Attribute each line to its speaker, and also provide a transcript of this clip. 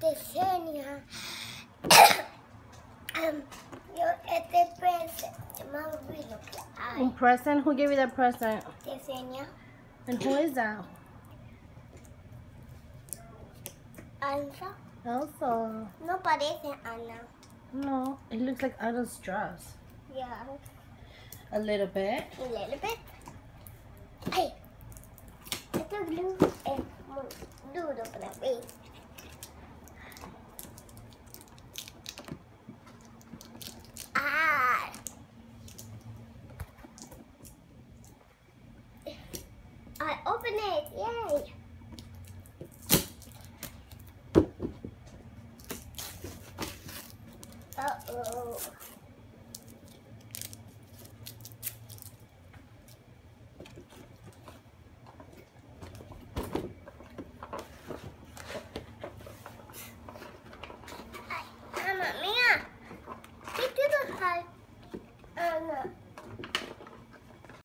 Speaker 1: yesenias. Yo, present.
Speaker 2: Un present? Who gave you that present?
Speaker 1: Yesenia.
Speaker 2: And who is that?
Speaker 1: Elsa.
Speaker 2: Elsa.
Speaker 1: No parece Ana.
Speaker 2: No, it looks like Anna's dress.
Speaker 1: Yeah.
Speaker 2: A little bit.
Speaker 1: A little bit. Hey. Ito blue es muy duro para mí. Ah. I open it. Yay.